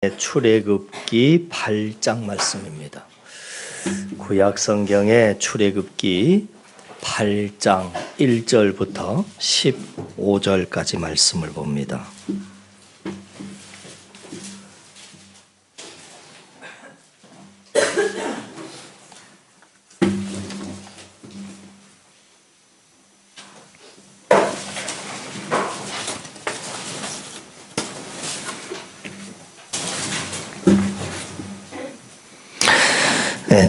출애굽기 8장 말씀입니다. 구약 성경의 출애굽기 8장 1절부터 15절까지 말씀을 봅니다.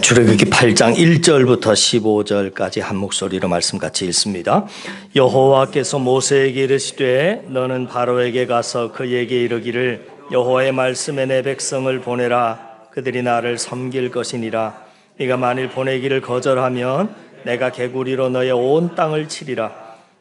출애굽기 8장 1절부터 15절까지 한 목소리로 말씀 같이 읽습니다. 여호와께서 모세에게 이르시되 너는 바로에게 가서 그에게 이르기를 여호와의 말씀에 내 백성을 보내라. 그들이 나를 섬길 것이니라. 네가 만일 보내기를 거절하면 내가 개구리로 너의 온 땅을 치리라.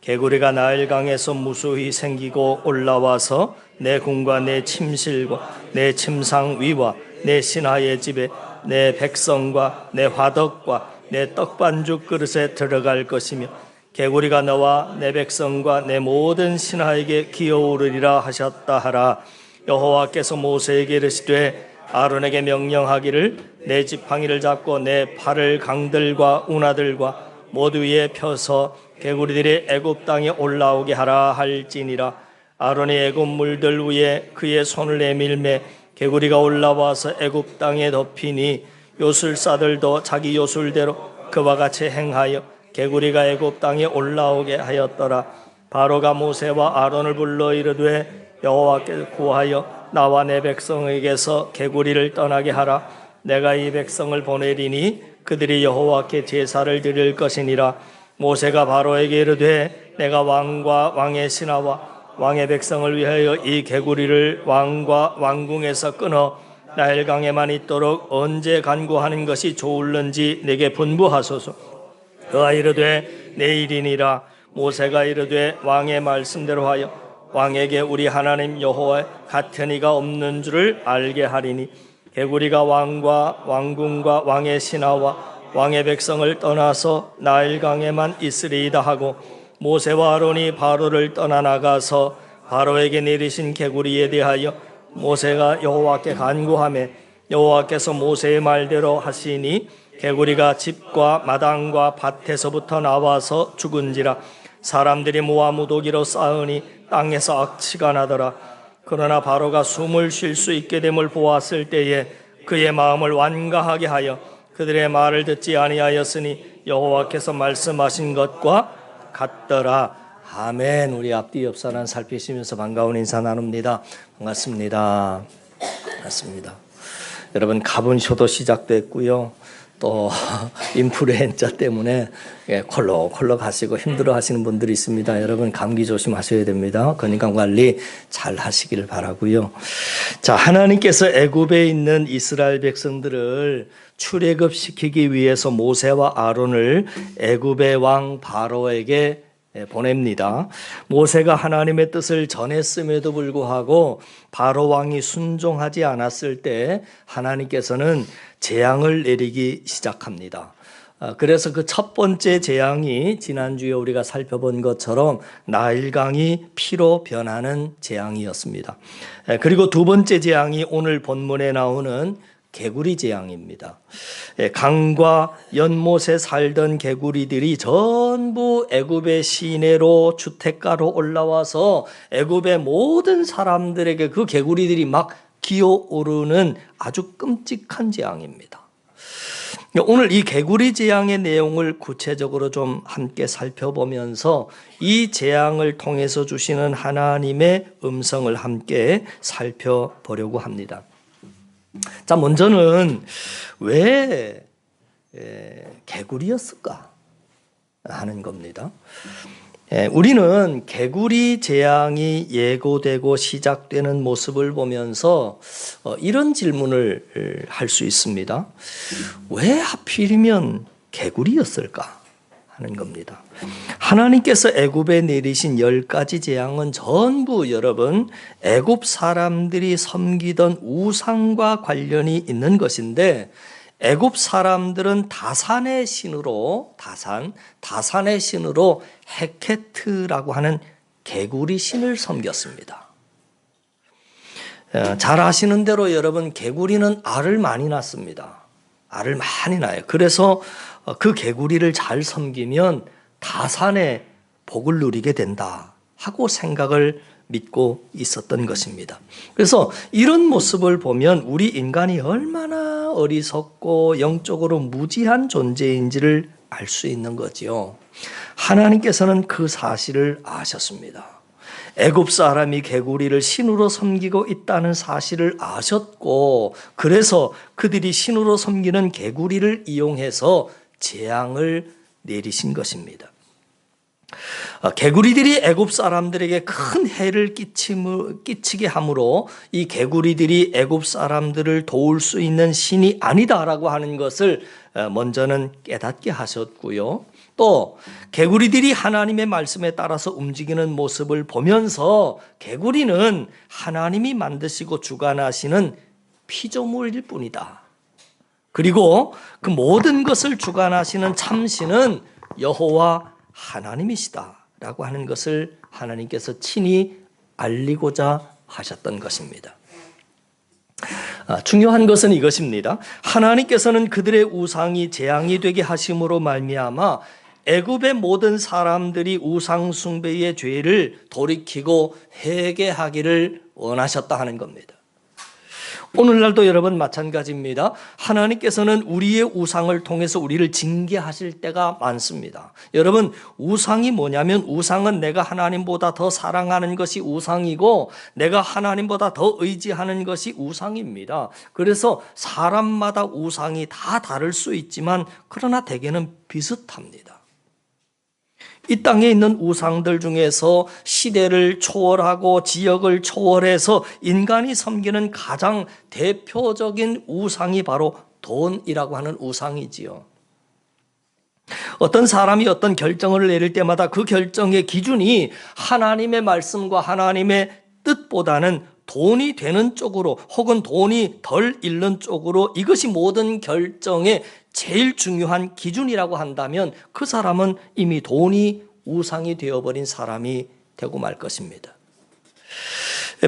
개구리가 나일강에서 무수히 생기고 올라와서 내 궁과 내 침실과 내 침상 위와 내 신하의 집에 내 백성과 내 화덕과 내 떡반죽 그릇에 들어갈 것이며 개구리가 너와 내 백성과 내 모든 신하에게 기어오르리라 하셨다 하라. 여호와께서 모세에게 이르시되 아론에게 명령하기를 내 지팡이를 잡고 내 팔을 강들과 운하들과 모두 위에 펴서 개구리들이 애굽 땅에 올라오게 하라 할지니라. 아론이 애굽 물들 위에 그의 손을 내밀매 개구리가 올라와서 애굽 땅에 덮이니 요술사들도 자기 요술대로 그와 같이 행하여 개구리가 애굽 땅에 올라오게 하였더라. 바로가 모세와 아론을 불러 이르되 여호와께서 구하여 나와 내 백성에게서 개구리를 떠나게 하라. 내가 이 백성을 보내리니 그들이 여호와께 제사를 드릴 것이니라. 모세가 바로에게 이르되 내가 왕과 왕의 신하와 왕의 백성을 위하여 이 개구리를 왕과 왕궁에서 끊어 나일강에만 있도록 언제 간구하는 것이 좋을는지 내게 분부하소서. 그가 이르되 내일이니라. 모세가 이르되 왕의 말씀대로 하여 왕에게 우리 하나님 여호와의 같은 이가 없는 줄을 알게 하리니 개구리가 왕과 왕궁과 왕의 신하와 왕의 백성을 떠나서 나일강에만 있으리이다 하고 모세와 아론이 바로를 떠나 나가서 바로에게 내리신 개구리에 대하여 모세가 여호와께 간구하며 여호와께서 모세의 말대로 하시니 개구리가 집과 마당과 밭에서부터 나와서 죽은지라. 사람들이 모아 무더기로 쌓으니 땅에서 악취가 나더라. 그러나 바로가 숨을 쉴 수 있게 됨을 보았을 때에 그의 마음을 완가하게 하여 그들의 말을 듣지 아니하였으니 여호와께서 말씀하신 것과 같더라. 아멘. 우리 앞뒤 옆사람 살피시면서 반가운 인사 나눕니다. 반갑습니다. 반갑습니다. 여러분 가분쇼도 시작됐고요. 또 인플루엔자 때문에 콜록콜록 하시고 힘들어 하시는 분들이 있습니다. 여러분 감기 조심하셔야 됩니다. 건강관리 잘 하시길 바라고요. 자, 하나님께서 애굽에 있는 이스라엘 백성들을 출애굽시키기 위해서 모세와 아론을 애굽의 왕 바로에게 보냅니다. 모세가 하나님의 뜻을 전했음에도 불구하고 바로 왕이 순종하지 않았을 때 하나님께서는 재앙을 내리기 시작합니다. 그래서 그 첫 번째 재앙이 지난주에 우리가 살펴본 것처럼 나일강이 피로 변하는 재앙이었습니다. 그리고 두 번째 재앙이 오늘 본문에 나오는 개구리 재앙입니다. 강과 연못에 살던 개구리들이 전부 애굽의 시내로 주택가로 올라와서 애굽의 모든 사람들에게 그 개구리들이 막 기어오르는 아주 끔찍한 재앙입니다. 오늘 이 개구리 재앙의 내용을 구체적으로 좀 함께 살펴보면서 이 재앙을 통해서 주시는 하나님의 음성을 함께 살펴보려고 합니다. 자, 먼저는 왜 개구리였을까 하는 겁니다. 우리는 개구리 재앙이 예고되고 시작되는 모습을 보면서 이런 질문을 할 수 있습니다. 왜 하필이면 개구리였을까 하는 겁니다. 하나님께서 애굽에 내리신 10가지 재앙은 전부 여러분 애굽 사람들이 섬기던 우상과 관련이 있는 것인데 애굽 사람들은 다산의 신으로 다산의 신으로 헤케트라고 하는 개구리 신을 섬겼습니다. 잘 아시는 대로 여러분, 개구리는 알을 많이 낳습니다. 알을 많이 낳아요. 그래서 그 개구리를 잘 섬기면 다산의 복을 누리게 된다 하고 생각을 믿고 있었던 것입니다. 그래서 이런 모습을 보면 우리 인간이 얼마나 어리석고 영적으로 무지한 존재인지를 알 수 있는 거지요. 하나님께서는 그 사실을 아셨습니다. 애굽 사람이 개구리를 신으로 섬기고 있다는 사실을 아셨고, 그래서 그들이 신으로 섬기는 개구리를 이용해서 재앙을 내리신 것입니다. 개구리들이 애굽 사람들에게 큰 해를 끼치게 함으로 이 개구리들이 애굽 사람들을 도울 수 있는 신이 아니다라고 하는 것을 먼저는 깨닫게 하셨고요. 또 개구리들이 하나님의 말씀에 따라서 움직이는 모습을 보면서 개구리는 하나님이 만드시고 주관하시는 피조물일 뿐이다. 그리고 그 모든 것을 주관하시는 참신은 여호와 하나님이시다라고 하는 것을 하나님께서 친히 알리고자 하셨던 것입니다. 중요한 것은 이것입니다. 하나님께서는 그들의 우상이 재앙이 되게 하심으로 말미암아 애굽의 모든 사람들이 우상 숭배의 죄를 돌이키고 회개하기를 원하셨다 하는 겁니다. 오늘날도 여러분 마찬가지입니다. 하나님께서는 우리의 우상을 통해서 우리를 징계하실 때가 많습니다. 여러분, 우상이 뭐냐면 우상은 내가 하나님보다 더 사랑하는 것이 우상이고 내가 하나님보다 더 의지하는 것이 우상입니다. 그래서 사람마다 우상이 다 다를 수 있지만 그러나 대개는 비슷합니다. 이 땅에 있는 우상들 중에서 시대를 초월하고 지역을 초월해서 인간이 섬기는 가장 대표적인 우상이 바로 돈이라고 하는 우상이지요. 어떤 사람이 어떤 결정을 내릴 때마다 그 결정의 기준이 하나님의 말씀과 하나님의 뜻보다는 돈이 되는 쪽으로 혹은 돈이 덜 잃는 쪽으로, 이것이 모든 결정의 제일 중요한 기준이라고 한다면 그 사람은 이미 돈이 우상이 되어버린 사람이 되고 말 것입니다.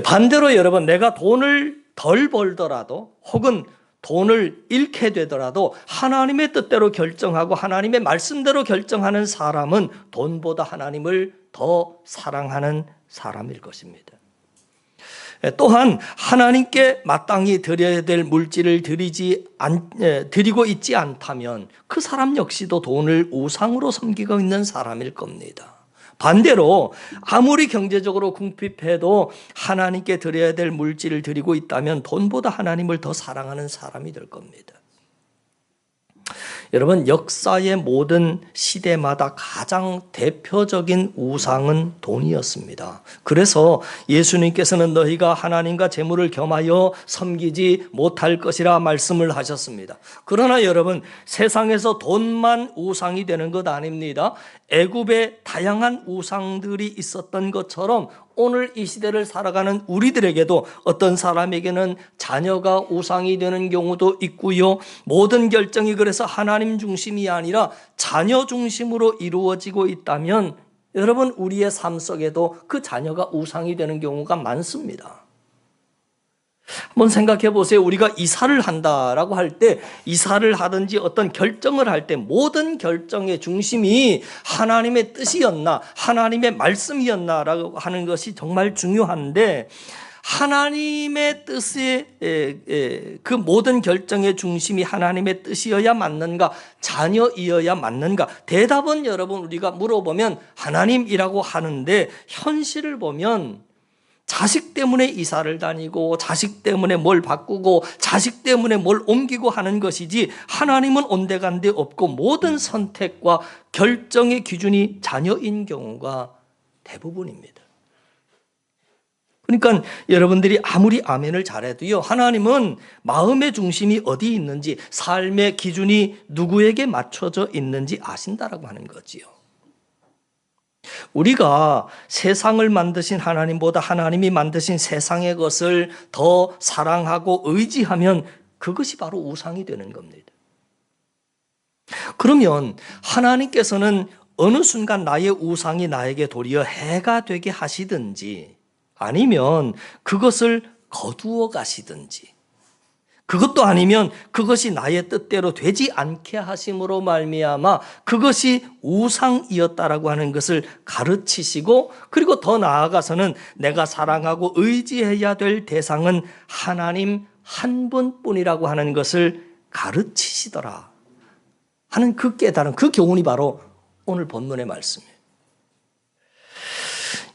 반대로 여러분, 내가 돈을 덜 벌더라도 혹은 돈을 잃게 되더라도 하나님의 뜻대로 결정하고 하나님의 말씀대로 결정하는 사람은 돈보다 하나님을 더 사랑하는 사람일 것입니다. 또한 하나님께 마땅히 드려야 될 물질을 드리고 있지 않다면 그 사람 역시도 돈을 우상으로 섬기고 있는 사람일 겁니다. 반대로 아무리 경제적으로 궁핍해도 하나님께 드려야 될 물질을 드리고 있다면 돈보다 하나님을 더 사랑하는 사람이 될 겁니다. 여러분, 역사의 모든 시대마다 가장 대표적인 우상은 돈이었습니다. 그래서 예수님께서는 너희가 하나님과 재물을 겸하여 섬기지 못할 것이라 말씀을 하셨습니다. 그러나 여러분, 세상에서 돈만 우상이 되는 것 아닙니다. 애굽에 다양한 우상들이 있었던 것처럼 오늘 이 시대를 살아가는 우리들에게도 어떤 사람에게는 자녀가 우상이 되는 경우도 있고요. 모든 결정이 그래서 하나님 중심이 아니라 자녀 중심으로 이루어지고 있다면 여러분, 우리의 삶 속에도 그 자녀가 우상이 되는 경우가 많습니다. 한번 생각해 보세요. 우리가 이사를 한다라고 할 때, 이사를 하든지 어떤 결정을 할 때 모든 결정의 중심이 하나님의 뜻이었나 하나님의 말씀이었나라고 하는 것이 정말 중요한데, 하나님의 뜻의 그 모든 결정의 중심이 하나님의 뜻이어야 맞는가, 자녀이어야 맞는가? 대답은 여러분, 우리가 물어보면 하나님이라고 하는데 현실을 보면 자식 때문에 이사를 다니고 자식 때문에 뭘 바꾸고 자식 때문에 뭘 옮기고 하는 것이지, 하나님은 온데간데 없고 모든 선택과 결정의 기준이 자녀인 경우가 대부분입니다. 그러니까 여러분들이 아무리 아멘을 잘해도요, 하나님은 마음의 중심이 어디 있는지, 삶의 기준이 누구에게 맞춰져 있는지 아신다라고 하는 거지요. 우리가 세상을 만드신 하나님보다 하나님이 만드신 세상의 것을 더 사랑하고 의지하면 그것이 바로 우상이 되는 겁니다. 그러면 하나님께서는 어느 순간 나의 우상이 나에게 도리어 해가 되게 하시든지, 아니면 그것을 거두어 가시든지, 그것도 아니면 그것이 나의 뜻대로 되지 않게 하심으로 말미암아 그것이 우상이었다라고 하는 것을 가르치시고, 그리고 더 나아가서는 내가 사랑하고 의지해야 될 대상은 하나님 한 분뿐이라고 하는 것을 가르치시더라 하는 그 깨달음, 그 교훈이 바로 오늘 본문의 말씀이에요.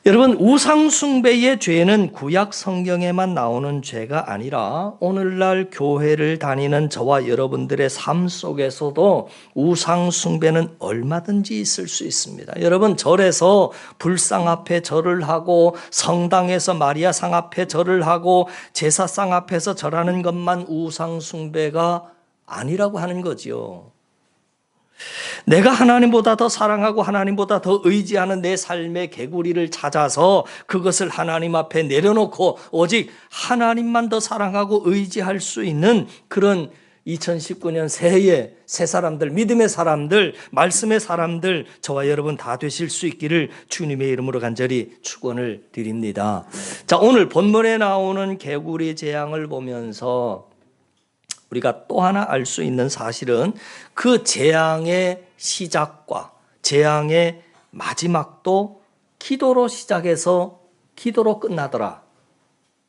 여러분, 우상숭배의 죄는 구약 성경에만 나오는 죄가 아니라 오늘날 교회를 다니는 저와 여러분들의 삶 속에서도 우상숭배는 얼마든지 있을 수 있습니다. 여러분, 절에서 불상 앞에 절을 하고, 성당에서 마리아상 앞에 절을 하고, 제사상 앞에서 절하는 것만 우상숭배가 아니라고 하는 거지요. 내가 하나님보다 더 사랑하고 하나님보다 더 의지하는 내 삶의 개구리를 찾아서 그것을 하나님 앞에 내려놓고 오직 하나님만 더 사랑하고 의지할 수 있는 그런 2019년 새해 새 사람들, 믿음의 사람들, 말씀의 사람들, 저와 여러분 다 되실 수 있기를 주님의 이름으로 간절히 축원을 드립니다. 자, 오늘 본문에 나오는 개구리 재앙을 보면서 우리가 또 하나 알 수 있는 사실은 그 재앙의 시작과 재앙의 마지막도 기도로 시작해서 기도로 끝나더라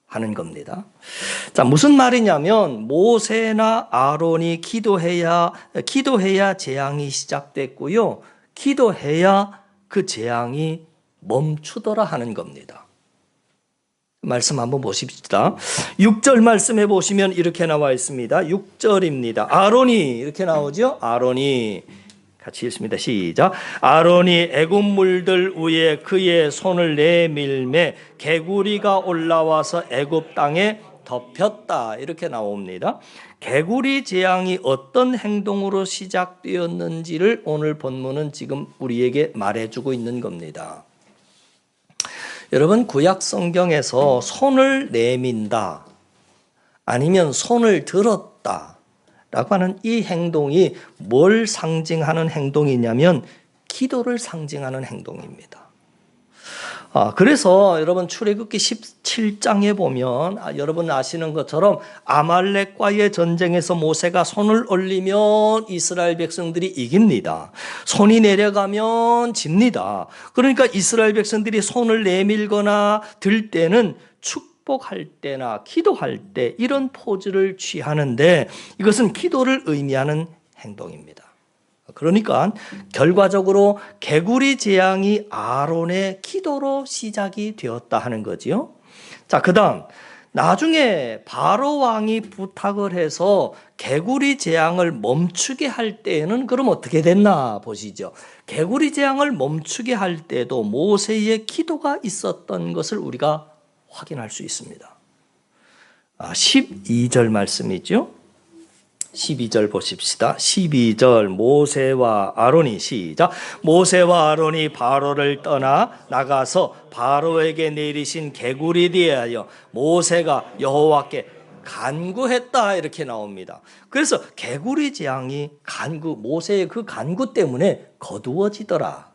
하는 겁니다. 자, 무슨 말이냐면 모세나 아론이 기도해야 재앙이 시작됐고요, 기도해야 그 재앙이 멈추더라 하는 겁니다. 말씀 한번 보십시다. 6절 말씀해 보시면 이렇게 나와 있습니다. 6절입니다. 아론이 이렇게 나오죠. 아론이 같이 읽습니다. 시작. 아론이 애굽 물들 위에 그의 손을 내밀매 개구리가 올라와서 애굽 땅에 덮였다 이렇게 나옵니다. 개구리 재앙이 어떤 행동으로 시작되었는지를 오늘 본문은 지금 우리에게 말해주고 있는 겁니다. 여러분, 구약 성경에서 손을 내민다 아니면 손을 들었다 라고 하는 이 행동이 뭘 상징하는 행동이냐면 기도를 상징하는 행동입니다. 그래서 여러분 출애굽기 17장에 보면 여러분 아시는 것처럼 아말렉과의 전쟁에서 모세가 손을 올리면 이스라엘 백성들이 이깁니다. 손이 내려가면 집니다. 그러니까 이스라엘 백성들이 손을 내밀거나 들 때는 축복할 때나 기도할 때 이런 포즈를 취하는데 이것은 기도를 의미하는 행동입니다. 그러니까 결과적으로 개구리 재앙이 아론의 기도로 시작이 되었다 하는 거지요. 자, 그다음 나중에 바로 왕이 부탁을 해서 개구리 재앙을 멈추게 할 때에는 그럼 어떻게 됐나 보시죠. 개구리 재앙을 멈추게 할 때도 모세의 기도가 있었던 것을 우리가 확인할 수 있습니다. 12절 말씀이죠. 12절 보십시다. 12절 모세와 아론이 시작. 모세와 아론이 바로를 떠나 나가서 바로에게 내리신 개구리 대하여 모세가 여호와께 간구했다 이렇게 나옵니다. 그래서 개구리 재앙이 모세의 그 간구 때문에 거두어지더라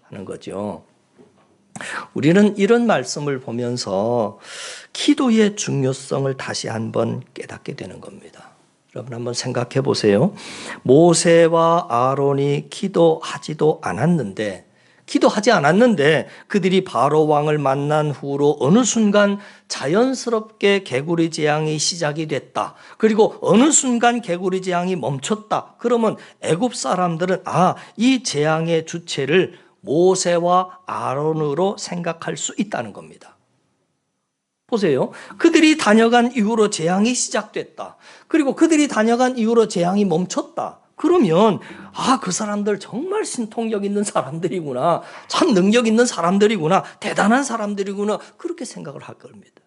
하는 거죠. 우리는 이런 말씀을 보면서 기도의 중요성을 다시 한번 깨닫게 되는 겁니다. 여러분 한번 생각해 보세요. 모세와 아론이 기도하지 않았는데 그들이 바로 왕을 만난 후로 어느 순간 자연스럽게 개구리 재앙이 시작이 됐다. 그리고 어느 순간 개구리 재앙이 멈췄다. 그러면 애굽 사람들은 이 재앙의 주체를 모세와 아론으로 생각할 수 있다는 겁니다. 보세요. 그들이 다녀간 이후로 재앙이 시작됐다. 그리고 그들이 다녀간 이후로 재앙이 멈췄다. 그러면 그 사람들 정말 신통력 있는 사람들이구나. 참 능력 있는 사람들이구나. 대단한 사람들이구나. 그렇게 생각을 할 겁니다.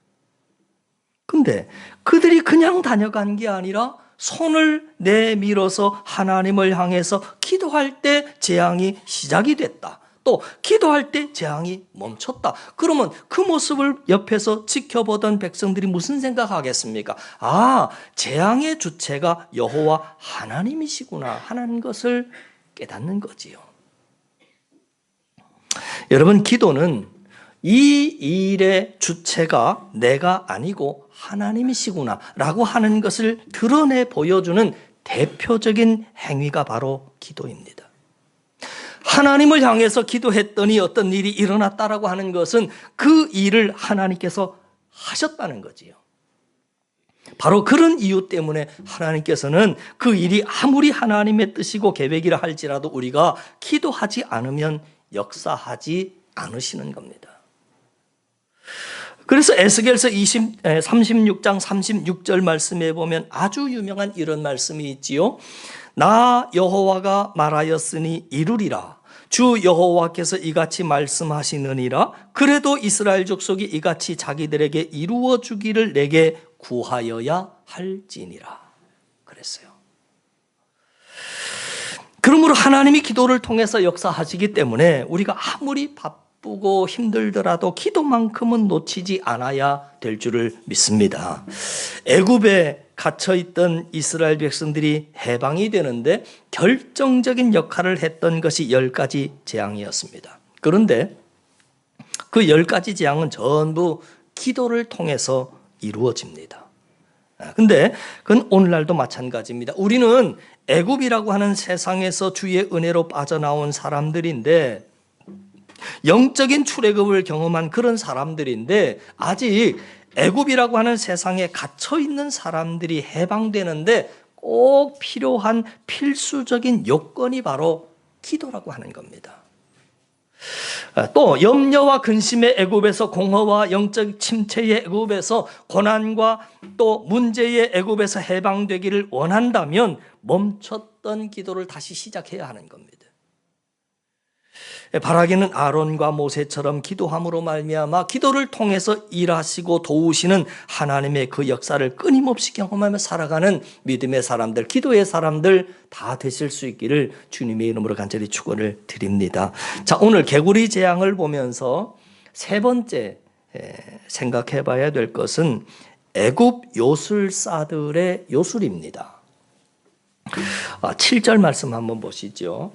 근데 그들이 그냥 다녀간 게 아니라 손을 내밀어서 하나님을 향해서 기도할 때 재앙이 시작이 됐다. 또 기도할 때 재앙이 멈췄다. 그러면 그 모습을 옆에서 지켜보던 백성들이 무슨 생각하겠습니까? 재앙의 주체가 여호와 하나님이시구나 하는 것을 깨닫는 거지요. 여러분, 기도는 이 일의 주체가 내가 아니고 하나님이시구나 라고 하는 것을 드러내 보여주는 대표적인 행위가 바로 기도입니다. 하나님을 향해서 기도했더니 어떤 일이 일어났다라고 하는 것은 그 일을 하나님께서 하셨다는 거지요. 바로 그런 이유 때문에 하나님께서는 그 일이 아무리 하나님의 뜻이고 계획이라 할지라도 우리가 기도하지 않으면 역사하지 않으시는 겁니다. 그래서 에스겔서 36장 36절 말씀에 보면 아주 유명한 이런 말씀이 있지요. 나 여호와가 말하였으니 이루리라. 주 여호와께서 이같이 말씀하시느니라. 그래도 이스라엘 족속이 이같이 자기들에게 이루어 주기를 내게 구하여야 할지니라. 그랬어요. 그러므로 하나님이 기도를 통해서 역사하시기 때문에 우리가 아무리 바쁘고 힘들더라도 기도만큼은 놓치지 않아야 될 줄을 믿습니다. 애굽에 갇혀있던 이스라엘 백성들이 해방이 되는데 결정적인 역할을 했던 것이 10가지 재앙이었습니다. 그런데 그 10가지 재앙은 전부 기도를 통해서 이루어집니다. 근데 그건 오늘날도 마찬가지입니다. 우리는 애굽이라고 하는 세상에서 주의 은혜로 빠져나온 사람들인데 영적인 출애굽을 경험한 그런 사람들인데 아직 애굽이라고 하는 세상에 갇혀 있는 사람들이 해방되는데 꼭 필요한 필수적인 요건이 바로 기도라고 하는 겁니다. 또 염려와 근심의 애굽에서 공허와 영적 침체의 애굽에서 고난과 또 문제의 애굽에서 해방되기를 원한다면 멈췄던 기도를 다시 시작해야 하는 겁니다. 바라기는 아론과 모세처럼 기도함으로 말미암아 기도를 통해서 일하시고 도우시는 하나님의 그 역사를 끊임없이 경험하며 살아가는 믿음의 사람들, 기도의 사람들 다 되실 수 있기를 주님의 이름으로 간절히 축원을 드립니다. 자, 오늘 개구리 재앙을 보면서 세 번째 생각해 봐야 될 것은 애굽 요술사들의 요술입니다. 7절 말씀 한번 보시죠.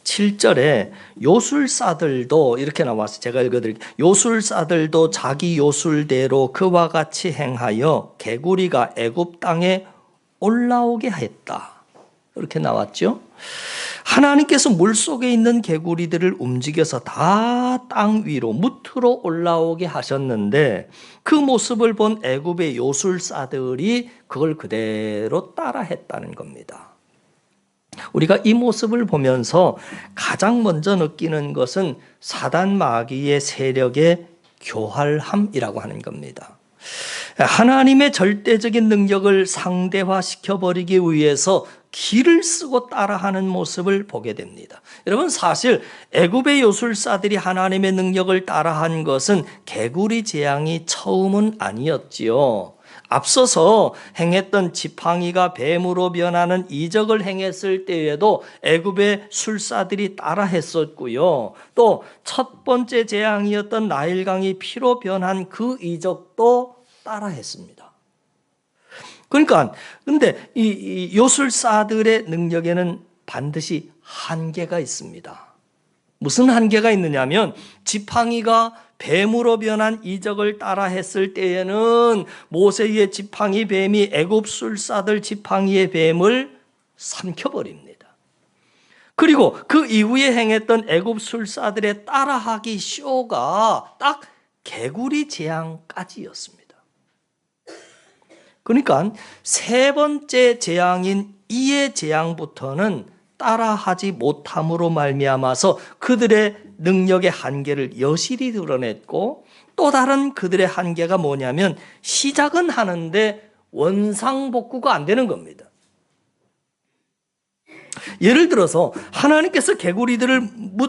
7절에 요술사들도 이렇게 나와서 제가 읽어드릴게요. 요술사들도 자기 요술대로 그와 같이 행하여 개구리가 애굽 땅에 올라오게 했다. 이렇게 나왔죠. 하나님께서 물속에 있는 개구리들을 움직여서 다 땅 위로 무트로 올라오게 하셨는데 그 모습을 본 애굽의 요술사들이 그걸 그대로 따라했다는 겁니다. 우리가 이 모습을 보면서 가장 먼저 느끼는 것은 사단 마귀의 세력의 교활함이라고 하는 겁니다. 하나님의 절대적인 능력을 상대화시켜버리기 위해서 기를 쓰고 따라하는 모습을 보게 됩니다. 여러분, 사실 애굽의 요술사들이 하나님의 능력을 따라한 것은 개구리 재앙이 처음은 아니었지요. 앞서서 행했던 지팡이가 뱀으로 변하는 이적을 행했을 때에도 애굽의 술사들이 따라했었고요. 또 첫 번째 재앙이었던 나일강이 피로 변한 그 이적도 따라했습니다. 그러니까 근데 이 요술사들의 능력에는 반드시 한계가 있습니다. 무슨 한계가 있느냐면 지팡이가 뱀으로 변한 이적을 따라 했을 때에는 모세의 지팡이 뱀이 애굽 술사들 지팡이의 뱀을 삼켜버립니다. 그리고 그 이후에 행했던 애굽 술사들의 따라하기 쇼가 딱 개구리 재앙까지였습니다. 그러니까 세 번째 재앙인 이의 재앙부터는 따라하지 못함으로 말미암아서 그들의 능력의 한계를 여실히 드러냈고, 또 다른 그들의 한계가 뭐냐면 시작은 하는데 원상복구가 안 되는 겁니다. 예를 들어서 하나님께서 개구리들을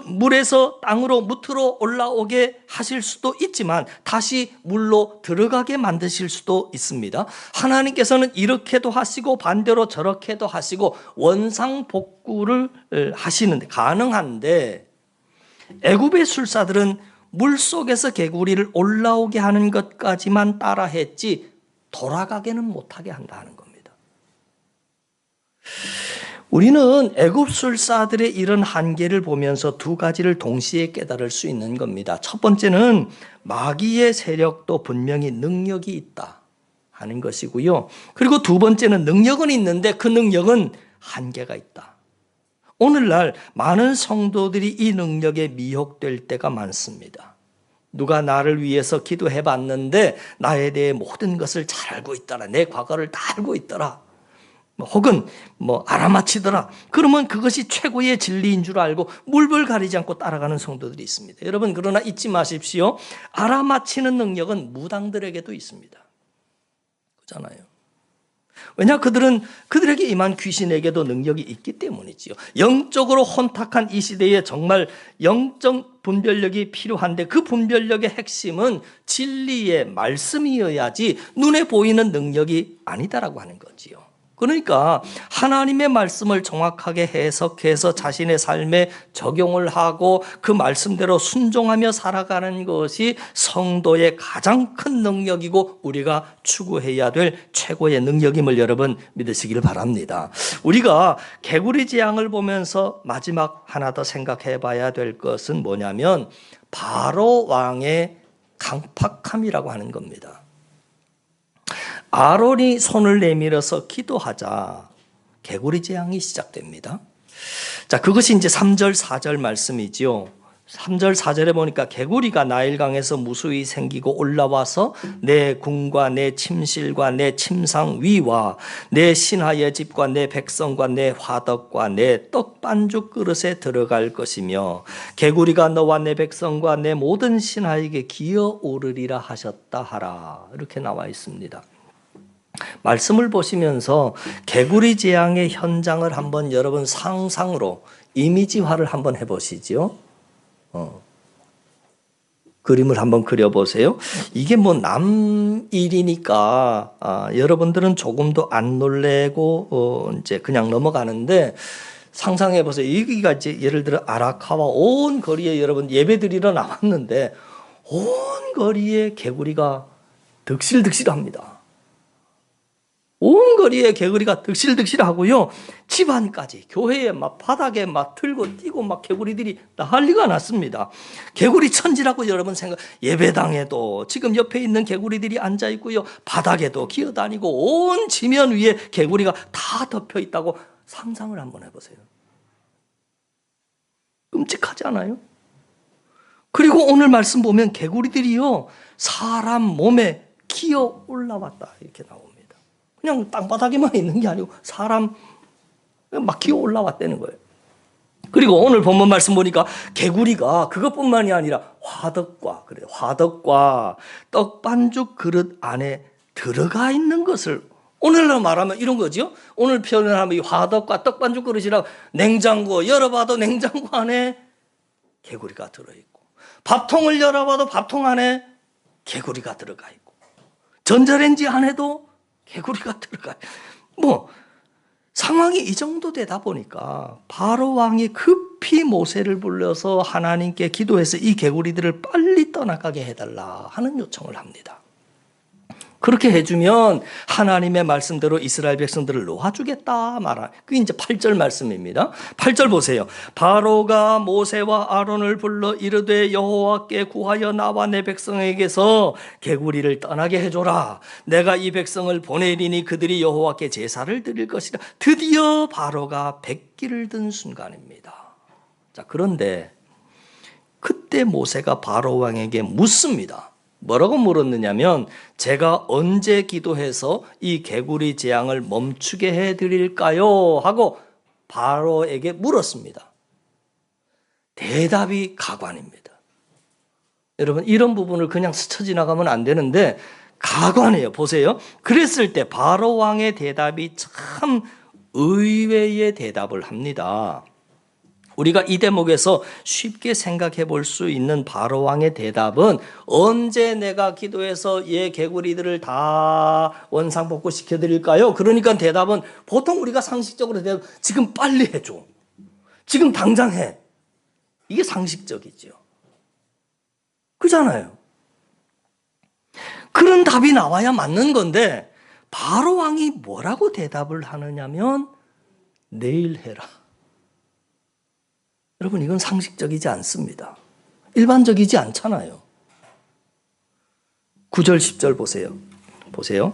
물에서 땅으로 무트로 올라오게 하실 수도 있지만 다시 물로 들어가게 만드실 수도 있습니다. 하나님께서는 이렇게도 하시고 반대로 저렇게도 하시고 원상복구를 하시는데 가능한데, 애굽의 술사들은 물속에서 개구리를 올라오게 하는 것까지만 따라했지 돌아가게는 못하게 한다는 겁니다. 우리는 애굽술사들의 이런 한계를 보면서 두 가지를 동시에 깨달을 수 있는 겁니다. 첫 번째는 마귀의 세력도 분명히 능력이 있다 하는 것이고요. 그리고 두 번째는 능력은 있는데 그 능력은 한계가 있다. 오늘날 많은 성도들이 이 능력에 미혹될 때가 많습니다. 누가 나를 위해서 기도해 봤는데 나에 대해 모든 것을 잘 알고 있더라. 내 과거를 다 알고 있더라. 혹은 알아맞히더라. 그러면 그것이 최고의 진리인 줄 알고 물불 가리지 않고 따라가는 성도들이 있습니다. 여러분, 그러나 잊지 마십시오. 알아맞히는 능력은 무당들에게도 있습니다. 그렇잖아요. 왜냐, 그들에게 임한 귀신에게도 능력이 있기 때문이지요. 영적으로 혼탁한 이 시대에 정말 영적 분별력이 필요한데 그 분별력의 핵심은 진리의 말씀이어야지 눈에 보이는 능력이 아니다라고 하는 거지요. 그러니까 하나님의 말씀을 정확하게 해석해서 자신의 삶에 적용을 하고 그 말씀대로 순종하며 살아가는 것이 성도의 가장 큰 능력이고 우리가 추구해야 될 최고의 능력임을 여러분 믿으시길 바랍니다. 우리가 개구리 재앙을 보면서 마지막 하나 더 생각해 봐야 될 것은 뭐냐면 바로 왕의 강팍함이라고 하는 겁니다. 아론이 손을 내밀어서 기도하자 개구리 재앙이 시작됩니다. 자, 그것이 이제 3절 4절 말씀이지요. 3절 4절에 보니까 개구리가 나일강에서 무수히 생기고 올라와서 내 궁과 내 침실과 내 침상 위와 내 신하의 집과 내 백성과 내 화덕과 내 떡반죽 그릇에 들어갈 것이며 개구리가 너와 내 백성과 내 모든 신하에게 기어오르리라 하셨다 하라. 이렇게 나와 있습니다. 말씀을 보시면서 개구리 재앙의 현장을 한번 여러분 상상으로 이미지화를 한번 해보시죠. 그림을 한번 그려보세요. 이게 남 일이니까 여러분들은 조금도 안 놀래고 이제 그냥 넘어가는데 상상해 보세요. 여기가 이제 예를 들어 아라카와 온 거리에 여러분 예배드리러 나왔는데 온 거리에 개구리가 득실득실합니다. 온 거리에 개구리가 득실득실하고요. 집안까지 교회에 막 바닥에 막 들고 뛰고 막 개구리들이 난리가 났습니다. 개구리 천지라고 여러분 생각. 예배당에도 지금 옆에 있는 개구리들이 앉아 있고요. 바닥에도 기어다니고 온 지면 위에 개구리가 다 덮여 있다고 상상을 한번 해보세요. 끔찍하지 않아요? 그리고 오늘 말씀 보면 개구리들이요 사람 몸에 기어 올라왔다 이렇게 나옵니다. 그냥 땅바닥에만 있는 게 아니고 사람 막 기어 올라왔다는 거예요. 그리고 오늘 본문 말씀 보니까 개구리가 그것뿐만이 아니라 화덕과 떡반죽 그릇 안에 들어가 있는 것을 오늘날 말하면 이런 거죠. 오늘 표현을 하면 이 화덕과 떡반죽 그릇이랑 냉장고 열어봐도 냉장고 안에 개구리가 들어있고 밥통을 열어봐도 밥통 안에 개구리가 들어가 있고 전자레인지 안에도 개구리가 들어가요. 상황이 이 정도 되다 보니까 바로 왕이 급히 모세를 불러서 하나님께 기도해서 이 개구리들을 빨리 떠나가게 해달라 하는 요청을 합니다. 그렇게 해주면 하나님의 말씀대로 이스라엘 백성들을 놓아주겠다 말하. 그게 이제 8절 말씀입니다. 8절 보세요. 바로가 모세와 아론을 불러 이르되 여호와께 구하여 나와 내 백성에게서 개구리를 떠나게 해줘라. 내가 이 백성을 보내리니 그들이 여호와께 제사를 드릴 것이라. 드디어 바로가 백기를 든 순간입니다. 자, 그런데 그때 모세가 바로 왕에게 묻습니다. 뭐라고 물었느냐면 제가 언제 기도해서 이 개구리 재앙을 멈추게 해드릴까요? 하고 바로에게 물었습니다. 대답이 가관입니다. 여러분 이런 부분을 그냥 스쳐 지나가면 안 되는데 가관이에요. 보세요. 그랬을 때 바로 왕의 대답이 참 의외의 대답을 합니다. 우리가 이 대목에서 쉽게 생각해 볼 수 있는 바로 왕의 대답은 언제 내가 기도해서 얘 개구리들을 다 원상복구 시켜드릴까요? 그러니까 대답은 보통 우리가 상식적으로 대답 지금 빨리 해줘. 지금 당장 해. 이게 상식적이죠. 그잖아요. 그런 답이 나와야 맞는 건데 바로 왕이 뭐라고 대답을 하느냐면 내일 해라. 여러분, 이건 상식적이지 않습니다. 일반적이지 않잖아요. 9절 10절 보세요.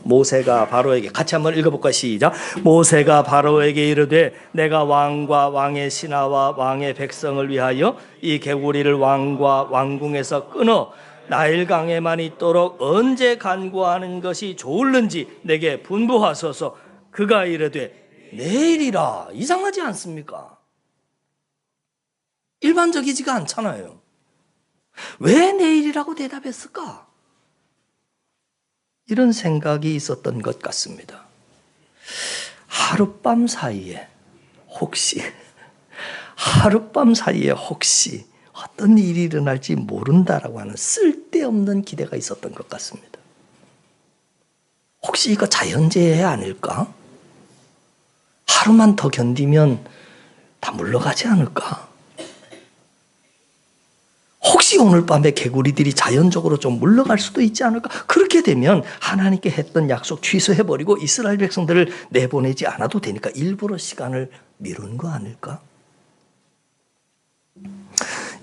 모세가 바로에게, 같이 한번 읽어볼까요? 시작. 모세가 바로에게 이르되 내가 왕과 왕의 신하와 왕의 백성을 위하여 이 개구리를 왕과 왕궁에서 끊어 나일강에만 있도록 언제 간구하는 것이 좋을는지 내게 분부하소서. 그가 이르되 내일이라. 이상하지 않습니까? 일반적이지가 않잖아요. 왜 내일이라고 대답했을까? 이런 생각이 있었던 것 같습니다. 하룻밤 사이에 혹시 어떤 일이 일어날지 모른다라고 하는 쓸데없는 기대가 있었던 것 같습니다. 혹시 이거 자연재해 아닐까? 하루만 더 견디면 다 물러가지 않을까? 혹시 오늘 밤에 개구리들이 자연적으로 좀 물러갈 수도 있지 않을까? 그렇게 되면 하나님께 했던 약속 취소해버리고 이스라엘 백성들을 내보내지 않아도 되니까 일부러 시간을 미루는 거 아닐까?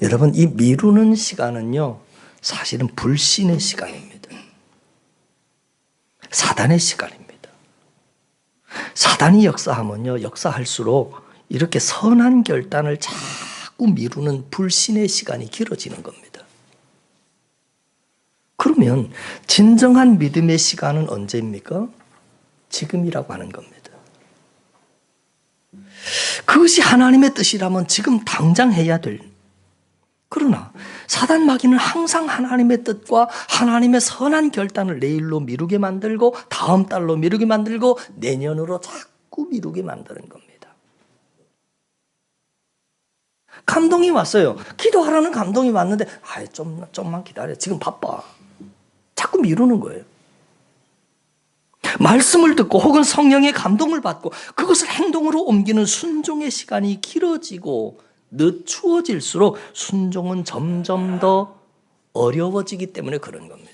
여러분, 이 미루는 시간은요, 사실은 불신의 시간입니다. 사단의 시간입니다. 사단이 역사하면요, 역사할수록 이렇게 선한 결단을 자꾸 미루는 불신의 시간이 길어지는 겁니다. 그러면 진정한 믿음의 시간은 언제입니까? 지금이라고 하는 겁니다. 그것이 하나님의 뜻이라면 지금 당장 해야 될. 그러나 사단 마귀는 항상 하나님의 뜻과 하나님의 선한 결단을 내일로 미루게 만들고 다음 달로 미루게 만들고 내년으로 자꾸 미루게 만드는 겁니다. 감동이 왔어요. 기도하라는 감동이 왔는데 좀만 기다려. 지금 바빠. 자꾸 미루는 거예요. 말씀을 듣고 혹은 성령의 감동을 받고 그것을 행동으로 옮기는 순종의 시간이 길어지고 늦추어질수록 순종은 점점 더 어려워지기 때문에 그런 겁니다.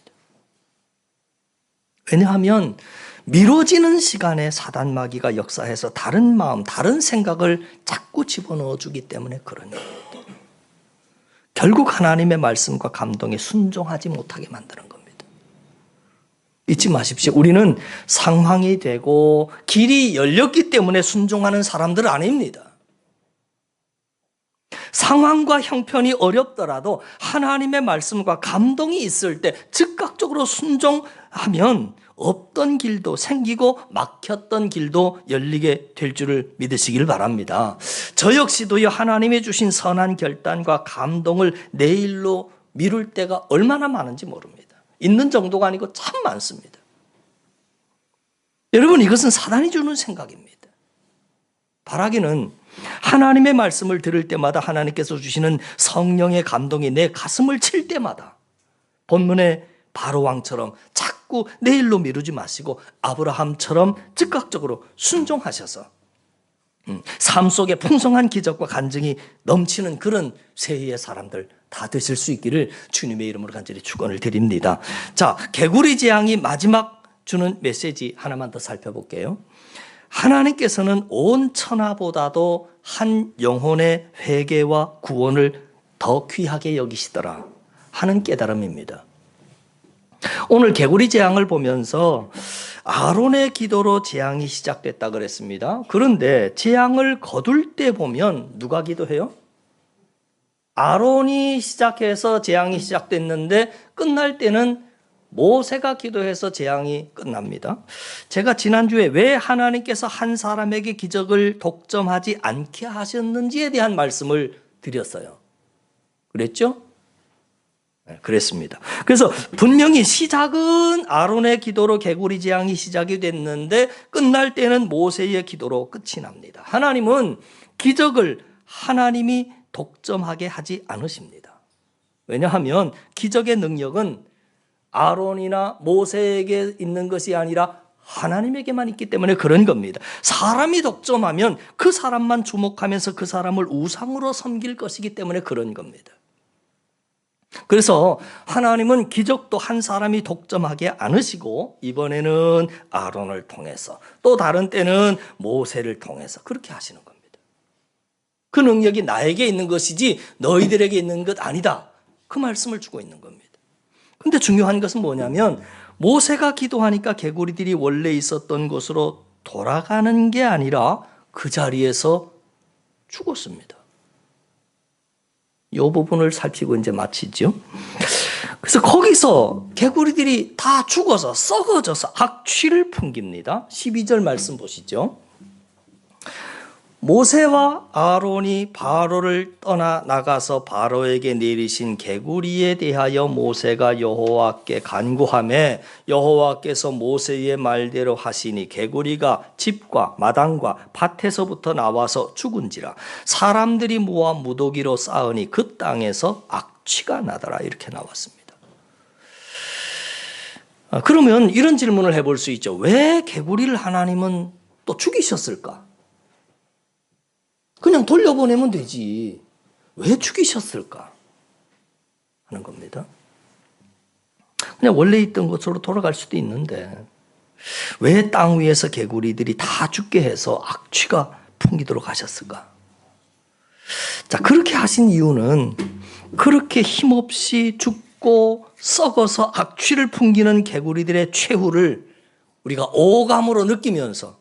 왜냐하면 미뤄지는 시간에 사단 마귀가 역사해서 다른 마음, 다른 생각을 자꾸 집어넣어 주기 때문에 그런 겁니다. 결국 하나님의 말씀과 감동에 순종하지 못하게 만드는 겁니다. 잊지 마십시오. 우리는 상황이 되고 길이 열렸기 때문에 순종하는 사람들 아닙니다. 상황과 형편이 어렵더라도 하나님의 말씀과 감동이 있을 때 즉각적으로 순종하면 없던 길도 생기고 막혔던 길도 열리게 될 줄을 믿으시길 바랍니다. 저 역시도요, 하나님이 주신 선한 결단과 감동을 내일로 미룰 때가 얼마나 많은지 모릅니다. 있는 정도가 아니고 참 많습니다. 여러분, 이것은 사단이 주는 생각입니다. 바라기는 하나님의 말씀을 들을 때마다 하나님께서 주시는 성령의 감동이 내 가슴을 칠 때마다 본문의 바로왕처럼 자꾸 내일로 미루지 마시고 아브라함처럼 즉각적으로 순종하셔서 삶 속에 풍성한 기적과 간증이 넘치는 그런 세위의 사람들 다 되실 수 있기를 주님의 이름으로 간절히 축원을 드립니다. 자, 개구리 재앙이 마지막 주는 메시지 하나만 더 살펴볼게요. 하나님께서는 온 천하보다도 한 영혼의 회개와 구원을 더 귀하게 여기시더라 하는 깨달음입니다. 오늘 개구리 재앙을 보면서 아론의 기도로 재앙이 시작됐다 그랬습니다. 그런데 재앙을 거둘 때 보면 누가 기도해요? 아론이 시작해서 재앙이 시작됐는데 끝날 때는 모세가 기도해서 재앙이 끝납니다. 제가 지난주에 왜 하나님께서 한 사람에게 기적을 독점하지 않게 하셨는지에 대한 말씀을 드렸어요. 그랬죠? 네, 그랬습니다. 그래서 분명히 시작은 아론의 기도로 개구리 재앙이 시작이 됐는데 끝날 때는 모세의 기도로 끝이 납니다. 하나님은 기적을 하나님이 독점하게 하지 않으십니다. 왜냐하면 기적의 능력은 아론이나 모세에게 있는 것이 아니라 하나님에게만 있기 때문에 그런 겁니다. 사람이 독점하면 그 사람만 주목하면서 그 사람을 우상으로 섬길 것이기 때문에 그런 겁니다. 그래서 하나님은 기적도 한 사람이 독점하지 않으시고 이번에는 아론을 통해서 또 다른 때는 모세를 통해서 그렇게 하시는 겁니다. 그 능력이 나에게 있는 것이지 너희들에게 있는 것 아니다. 그 말씀을 주고 있는 겁니다. 근데 중요한 것은 뭐냐면 모세가 기도하니까 개구리들이 원래 있었던 곳으로 돌아가는 게 아니라 그 자리에서 죽었습니다. 이 부분을 살피고 이제 마치죠. 그래서 거기서 개구리들이 다 죽어서 썩어져서 악취를 풍깁니다. 12절 말씀 보시죠. 모세와 아론이 바로를 떠나 나가서 바로에게 내리신 개구리에 대하여 모세가 여호와께 간구하매 여호와께서 모세의 말대로 하시니 개구리가 집과 마당과 밭에서부터 나와서 죽은지라 사람들이 모아 무더기로 쌓으니 그 땅에서 악취가 나더라. 이렇게 나왔습니다. 그러면 이런 질문을 해볼 수 있죠. 왜 개구리를 하나님은 또 죽이셨을까? 그냥 돌려보내면 되지. 왜 죽이셨을까? 하는 겁니다. 그냥 원래 있던 곳으로 돌아갈 수도 있는데 왜 땅 위에서 개구리들이 다 죽게 해서 악취가 풍기도록 하셨을까? 자, 그렇게 하신 이유는 그렇게 힘없이 죽고 썩어서 악취를 풍기는 개구리들의 최후를 우리가 오감으로 느끼면서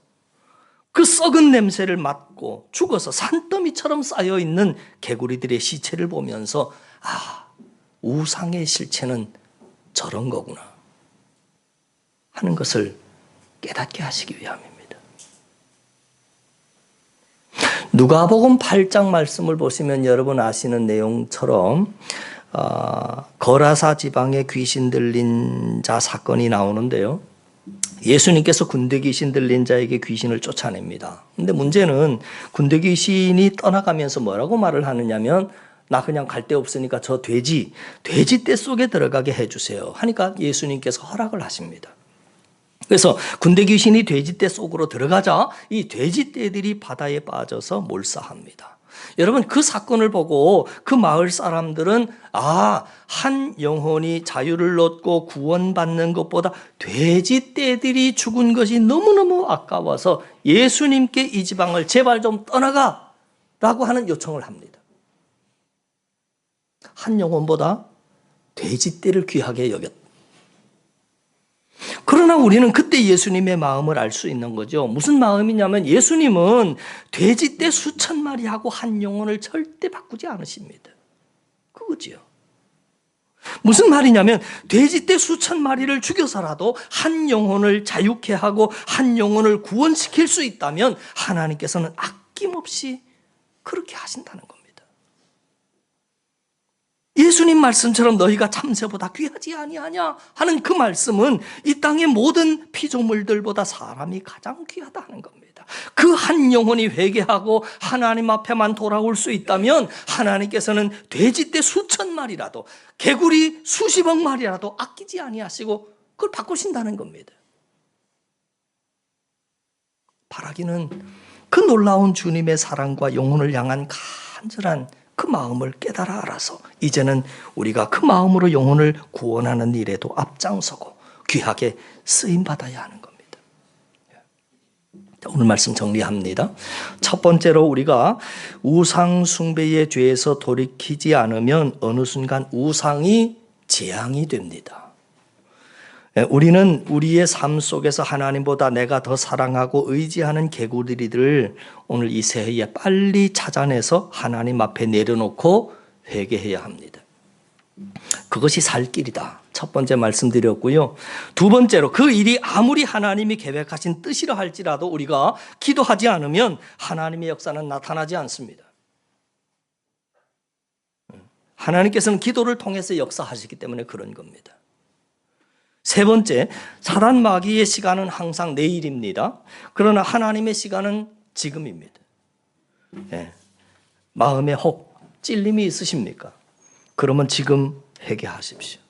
그 썩은 냄새를 맡고 죽어서 산더미처럼 쌓여있는 개구리들의 시체를 보면서 우상의 실체는 저런 거구나 하는 것을 깨닫게 하시기 위함입니다. 누가복음 8장 말씀을 보시면 여러분 아시는 내용처럼 거라사 지방에 귀신 들린 자 사건이 나오는데요. 예수님께서 군대 귀신 들린 자에게 귀신을 쫓아냅니다. 근데 문제는 군대 귀신이 떠나가면서 뭐라고 말을 하느냐면 나 그냥 갈 데 없으니까 저 돼지 떼 속에 들어가게 해주세요 하니까 예수님께서 허락을 하십니다. 그래서 군대 귀신이 돼지 떼 속으로 들어가자 이 돼지 떼들이 바다에 빠져서 몰사합니다. 여러분 그 사건을 보고 그 마을 사람들은 한 영혼이 자유를 얻고 구원받는 것보다 돼지 떼들이 죽은 것이 너무너무 아까워서 예수님께 이 지방을 제발 좀 떠나가 라고 하는 요청을 합니다. 한 영혼보다 돼지 떼를 귀하게 여겼다. 그러나 우리는 그때 예수님의 마음을 알 수 있는 거죠. 무슨 마음이냐면 예수님은 돼지떼 수천 마리하고 한 영혼을 절대 바꾸지 않으십니다. 그거지요. 무슨 말이냐면 돼지떼 수천 마리를 죽여서라도 한 영혼을 자유케 하고 한 영혼을 구원시킬 수 있다면 하나님께서는 아낌없이 그렇게 하신다는 겁니다. 예수님 말씀처럼 너희가 참새보다 귀하지 아니하냐 하는 그 말씀은 이 땅의 모든 피조물들보다 사람이 가장 귀하다 하는 겁니다. 그 한 영혼이 회개하고 하나님 앞에만 돌아올 수 있다면 하나님께서는 돼지떼 수천 마리라도 개구리 수십억 마리라도 아끼지 아니하시고 그걸 바꾸신다는 겁니다. 바라기는 그 놀라운 주님의 사랑과 영혼을 향한 간절한 그 마음을 깨달아 알아서 이제는 우리가 그 마음으로 영혼을 구원하는 일에도 앞장서고 귀하게 쓰임받아야 하는 겁니다. 오늘 말씀 정리합니다. 첫 번째로 우리가 우상 숭배의 죄에서 돌이키지 않으면 어느 순간 우상이 재앙이 됩니다. 우리는 우리의 삶 속에서 하나님보다 내가 더 사랑하고 의지하는 개구리들을 오늘 이 새해에 빨리 찾아내서 하나님 앞에 내려놓고 회개해야 합니다. 그것이 살 길이다. 첫 번째 말씀드렸고요. 두 번째로 그 일이 아무리 하나님이 계획하신 뜻이라 할지라도 우리가 기도하지 않으면 하나님의 역사는 나타나지 않습니다. 하나님께서는 기도를 통해서 역사하시기 때문에 그런 겁니다. 세 번째, 사단 마귀의 시간은 항상 내일입니다. 그러나 하나님의 시간은 지금입니다. 마음에 혹 찔림이 있으십니까? 그러면 지금 회개하십시오.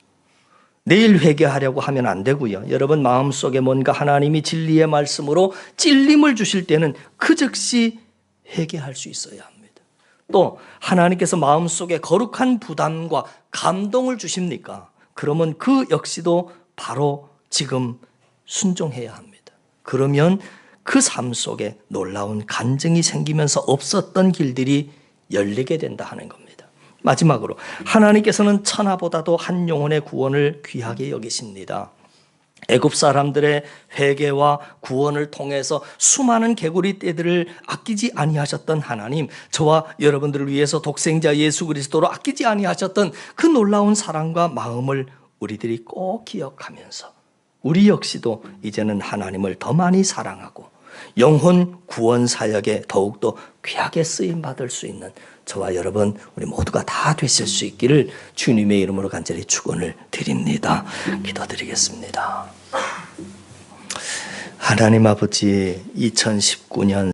내일 회개하려고 하면 안 되고요. 여러분 마음속에 뭔가 하나님이 진리의 말씀으로 찔림을 주실 때는 그 즉시 회개할 수 있어야 합니다. 또 하나님께서 마음속에 거룩한 부담과 감동을 주십니까? 그러면 그 역시도 바로 지금 순종해야 합니다. 그러면 그 삶 속에 놀라운 간증이 생기면서 없었던 길들이 열리게 된다 하는 겁니다. 마지막으로 하나님께서는 천하보다도 한 영혼의 구원을 귀하게 여기십니다. 애굽 사람들의 회개와 구원을 통해서 수많은 개구리 떼들을 아끼지 아니하셨던 하나님, 저와 여러분들을 위해서 독생자 예수 그리스도로 아끼지 아니하셨던 그 놀라운 사랑과 마음을 우리들이 꼭 기억하면서 우리 역시도 이제는 하나님을 더 많이 사랑하고 영혼 구원 사역에 더욱더 귀하게 쓰임받을 수 있는 저와 여러분 우리 모두가 다 되실 수 있기를 주님의 이름으로 간절히 축원을 드립니다. 기도드리겠습니다. 하나님 아버지, 2019년